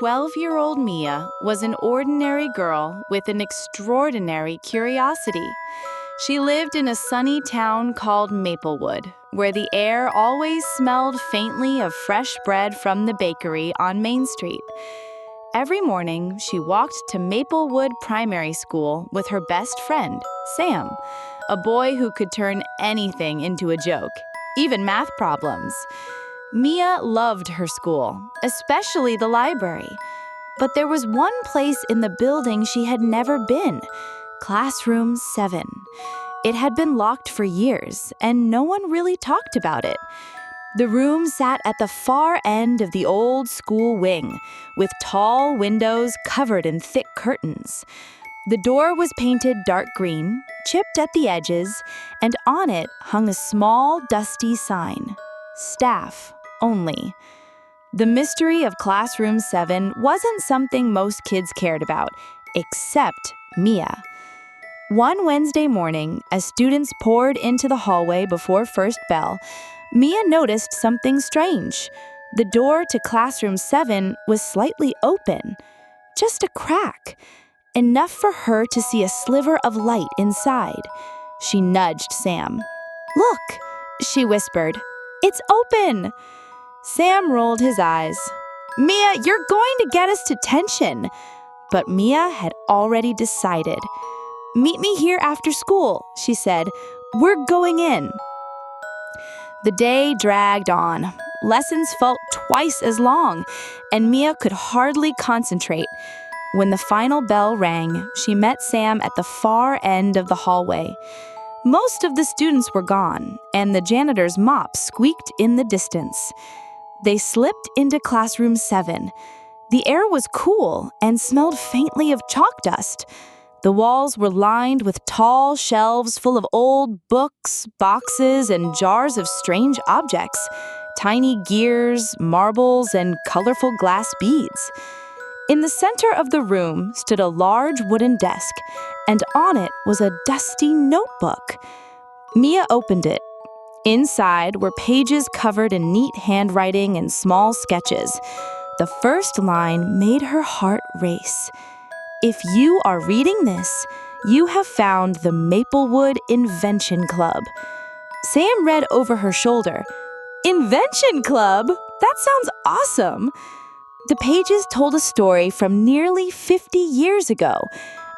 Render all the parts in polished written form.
12-year-old Mia was an ordinary girl with an extraordinary curiosity. She lived in a sunny town called Maplewood, where the air always smelled faintly of fresh bread from the bakery on Main Street. Every morning, she walked to Maplewood Primary School with her best friend, Sam, a boy who could turn anything into a joke, even math problems. Mia loved her school, especially the library. But there was one place in the building she had never been, Classroom 7. It had been locked for years, and no one really talked about it. The room sat at the far end of the old school wing, with tall windows covered in thick curtains. The door was painted dark green, chipped at the edges, and on it hung a small, dusty sign, "Staff Only." The mystery of Classroom 7 wasn't something most kids cared about, except Mia. One Wednesday morning, as students poured into the hallway before first bell, Mia noticed something strange. The door to Classroom 7 was slightly open, just a crack, enough for her to see a sliver of light inside. She nudged Sam. "Look," she whispered, "it's open." Sam rolled his eyes. "Mia, you're going to get us detention." But Mia had already decided. "Meet me here after school," she said. "We're going in." The day dragged on. Lessons felt twice as long, and Mia could hardly concentrate. When the final bell rang, she met Sam at the far end of the hallway. Most of the students were gone, and the janitor's mop squeaked in the distance. They slipped into Classroom 7. The air was cool and smelled faintly of chalk dust. The walls were lined with tall shelves full of old books, boxes, and jars of strange objects, tiny gears, marbles, and colorful glass beads. In the center of the room stood a large wooden desk, and on it was a dusty notebook. Mia opened it. Inside were pages covered in neat handwriting and small sketches. The first line made her heart race. "If you are reading this, you have found the Maplewood Invention Club." Sam read over her shoulder. "Invention Club? That sounds awesome." The pages told a story from nearly 50 years ago.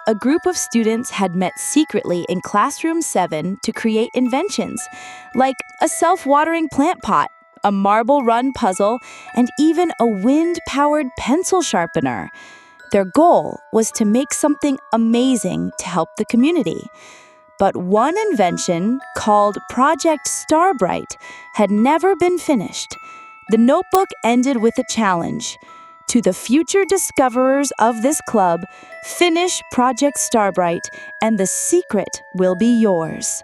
A group of students had met secretly in Classroom 7 to create inventions, like a self-watering plant pot, a marble run puzzle, and even a wind-powered pencil sharpener. Their goal was to make something amazing to help the community. But one invention, called Project Starbright, had never been finished. The notebook ended with a challenge. "To the future discoverers of this club, finish Project Starbright, and the secret will be yours."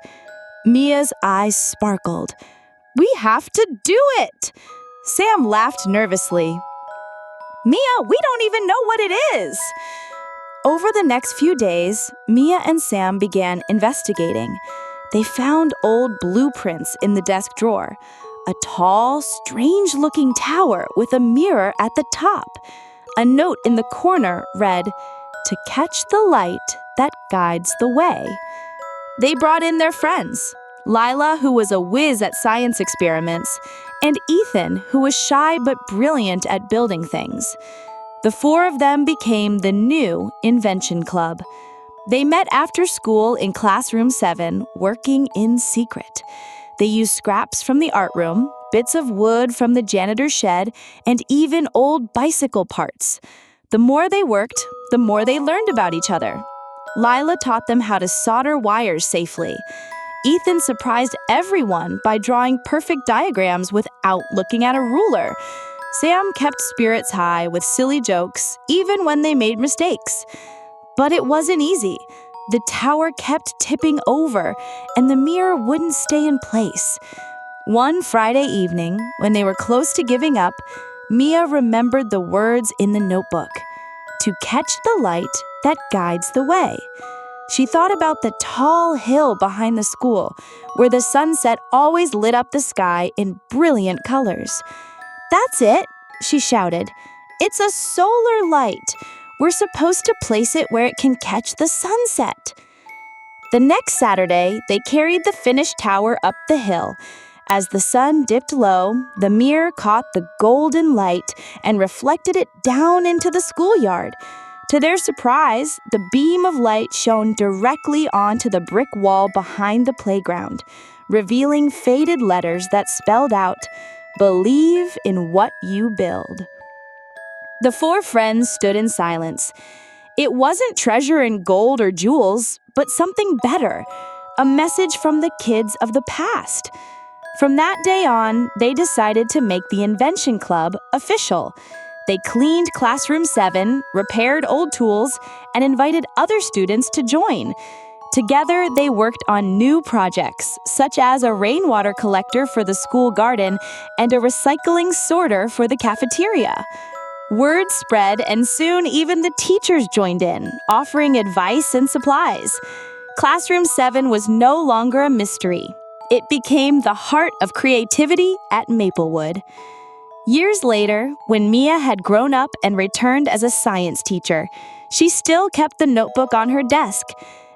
Mia's eyes sparkled. "We have to do it!" Sam laughed nervously. "Mia, we don't even know what it is." Over the next few days, Mia and Sam began investigating. They found old blueprints in the desk drawer, a tall, strange-looking tower with a mirror at the top. A note in the corner read, "To catch the light that guides the way." They brought in their friends, Lila, who was a whiz at science experiments, and Ethan, who was shy but brilliant at building things. The four of them became the new Invention Club. They met after school in Classroom 7, working in secret. They used scraps from the art room, bits of wood from the janitor's shed, and even old bicycle parts. The more they worked, the more they learned about each other. Lila taught them how to solder wires safely. Ethan surprised everyone by drawing perfect diagrams without looking at a ruler. Sam kept spirits high with silly jokes, even when they made mistakes. But it wasn't easy. The tower kept tipping over, and the mirror wouldn't stay in place. One Friday evening, when they were close to giving up, Mia remembered the words in the notebook. "To catch the light that guides the way." She thought about the tall hill behind the school, where the sunset always lit up the sky in brilliant colors. "That's it," she shouted. It's a solar light. We're supposed to place it where it can catch the sunset." The next Saturday, they carried the finished tower up the hill. As the sun dipped low, the mirror caught the golden light and reflected it down into the schoolyard. To their surprise, the beam of light shone directly onto the brick wall behind the playground, revealing faded letters that spelled out, "Believe in what you build." The four friends stood in silence. It wasn't treasure in gold or jewels, but something better, a message from the kids of the past. From that day on, they decided to make the Invention Club official. They cleaned Classroom 7, repaired old tools, and invited other students to join. Together, they worked on new projects, such as a rainwater collector for the school garden and a recycling sorter for the cafeteria. Word spread, and soon even the teachers joined in, offering advice and supplies. Classroom 7 was no longer a mystery. It became the heart of creativity at Maplewood. Years later, when Mia had grown up and returned as a science teacher, she still kept the notebook on her desk.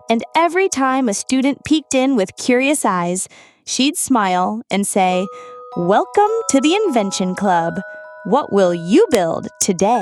And every time a student peeked in with curious eyes, she'd smile and say, "Welcome to the Invention Club. What will you build today?"